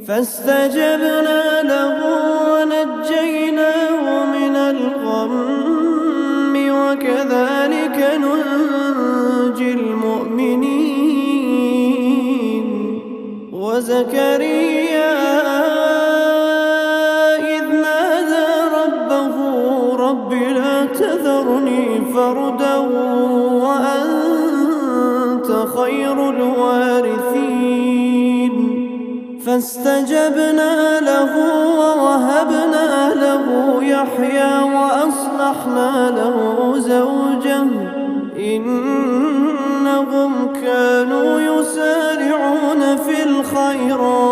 فاستجبنا له ونجيناه من الغم وكذلك ننجي المؤمنين. وزكريا إذ نادى ربه رب لا تذرني فردا وأنت خير الوارثين. فاستجبنا له ووهبنا له يحيى وأصلحنا له زوجه إنهم كانوا يسارعون في الخيرات